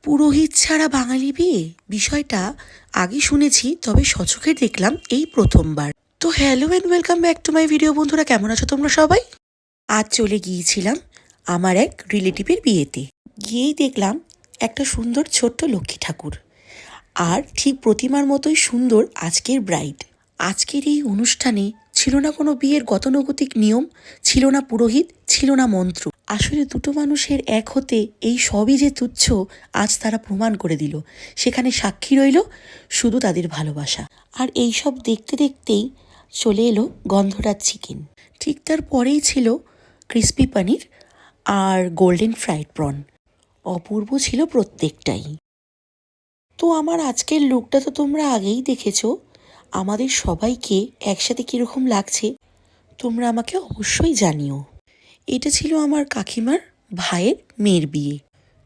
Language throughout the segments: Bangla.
পুরোহিত ছাড়া বাঙালি বিয়ে বিষয়টা আগে শুনেছি, তবে সচক্ষে দেখলাম এই প্রথমবার। তো hello and welcome back to my video. বন্ধুরা, কেমন আছো তোমরা সবাই? আজ চলে গিয়েছিলাম আমার এক রিলেটিভের বিয়েতে। গিয়েই দেখলাম একটা সুন্দর ছোট্ট লক্ষ্মী ঠাকুর, আর ঠিক প্রতিমার মতোই সুন্দর আজকের ব্রাইড। আজকের এই অনুষ্ঠানে ছিল না কোনো বিয়ের গতানুগতিক নিয়ম, ছিল না পুরোহিত, ছিল না মন্ত্র। আসলে দুটো মানুষের এক হতে এই সবই যে তুচ্ছ, আজ তারা প্রমাণ করে দিল। সেখানে সাক্ষী রইল শুধু তাদের ভালোবাসা। আর এই সব দেখতে দেখতেই চলে এলো গন্ধরাজ চিকেন। ঠিক তার পরেই ছিল ক্রিসপি পনির আর গোল্ডেন ফ্রাইড প্রন। অপূর্ব ছিল প্রত্যেকটাই। তো আমার আজকের লুকটা তো তোমরা আগেই দেখেছো। আমাদের সবাইকে একসাথে কীরকম লাগছে তোমরা আমাকে অবশ্যই জানিও। এটা ছিল আমার কাকিমার ভাইয়ের মেয়ের বিয়ে।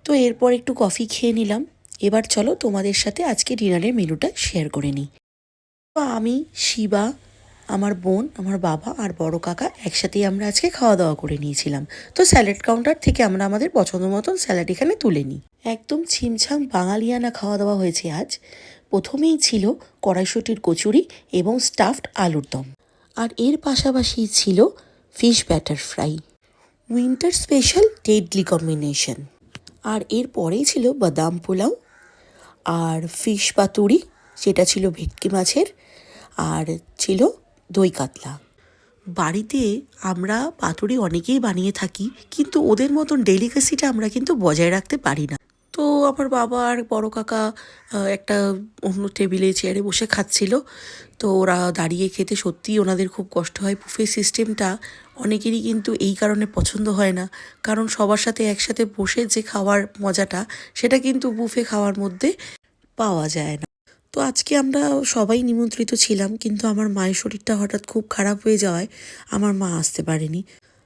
তো এরপর একটু কফি খেয়ে নিলাম। এবার চলো তোমাদের সাথে আজকে ডিনারের মেনুটা শেয়ার করে নিই। তো আমি, শিবা, আমার বোন, আমার বাবা আর বড় কাকা একসাথেই আমরা আজকে খাওয়া দাওয়া করে নিয়েছিলাম। তো স্যালাড কাউন্টার থেকে আমরা আমাদের পছন্দ মতন স্যালাড এখানে তুলে নিই। একদম ছিমছাম বাঙালিয়ানা খাওয়া দাওয়া হয়েছে আজ। প্রথমেই ছিল কড়াইশুঁটির কচুরি এবং স্টাফড আলুর দম, আর এর পাশাপাশি ছিল fish batter fry, winter special deadly combination. আর এর পরেই ছিল বাদাম পোলাও আর ফিশ পাতুরি, যেটা ছিল ভেটকি মাছের, আর ছিল দই কাতলা। বাড়িতে আমরা পাতুরি অনেকেই বানিয়ে থাকি, কিন্তু ওদের মতন ডেলিকেসিটা আমরা কিন্তু বজায় রাখতে পারি না। তো আমার বাবা আর বড় কাকা একটা অন্য টেবিলে চেয়ারে বসে খাচ্ছিল। তো ওরা দাঁড়িয়ে খেতে সত্যিই ওনাদের খুব কষ্ট হয়। বুফে সিস্টেমটা অনেকেরই কিন্তু এই কারণে পছন্দ হয় না, কারণ সবার সাথে একসাথে বসে যে খাওয়ার মজাটা, সেটা কিন্তু বুফে খাওয়ার মধ্যে পাওয়া যায় না। তো আজকে আমরা সবাই নিমন্ত্রিত ছিলাম, কিন্তু আমার মায়ের শরীরটা হঠাৎ খুব খারাপ হয়ে যাওয়ায় আমার মা আসতে পারেনি।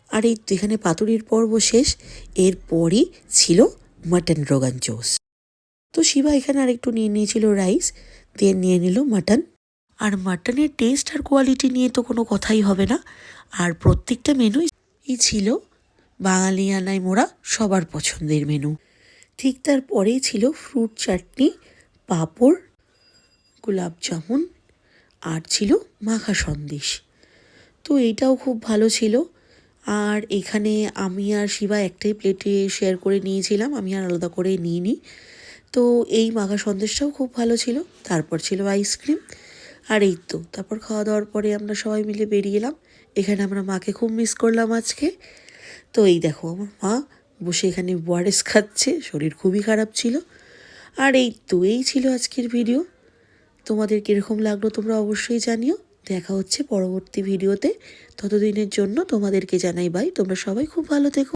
আর এই এখানে পাতুরির পর্ব শেষ। এরপরই ছিল মাটন রোগান জোস। তো শিবা এখানে আরেকটু নিয়ে নিয়েছিল রাইস, দিয়ে নিয়ে নিল মাটন। আর মাটনের টেস্ট আর কোয়ালিটি নিয়ে তো কোনো কথাই হবে না। আর প্রত্যেকটা মেনুই ছিল বাঙালিয়ানায় মোড়া সবার পছন্দের মেনু। ঠিক তারপরেই ছিল ফ্রুট চাটনি, পাঁপড়, গোলাপ জামুন, আর ছিল মাখা সন্দেশ। তো এইটাও খুব ভালো ছিল। আর এখানে আমি আর শিবা একটাই প্লেটে শেয়ার করে নিয়েছিলাম, আমি আর আলাদা করে নিইনি। তো এই মাখা সন্দেশটাও খুব ভালো ছিল। তারপর ছিল আইসক্রিম। আর এই তো তারপর খাওয়া দাওয়ার পরে আমরা সবাই মিলে বেরিয়ে এলাম। এখানে আমরা মাকে খুব মিস করলাম আজকে। তো এই দেখো আমার মা বসে এখানে ওআরএস খাচ্ছে, শরীর খুবই খারাপ ছিল। আর এই তো এই ছিল আজকের ভিডিও। তোমাদের কীরকম লাগলো তোমরা অবশ্যই জানিও। দেখা হচ্ছে পরবর্তী ভিডিওতে। ততদিনের জন্য তোমাদেরকে জানাই বাই। তোমরা সবাই খুব ভালো থেকো।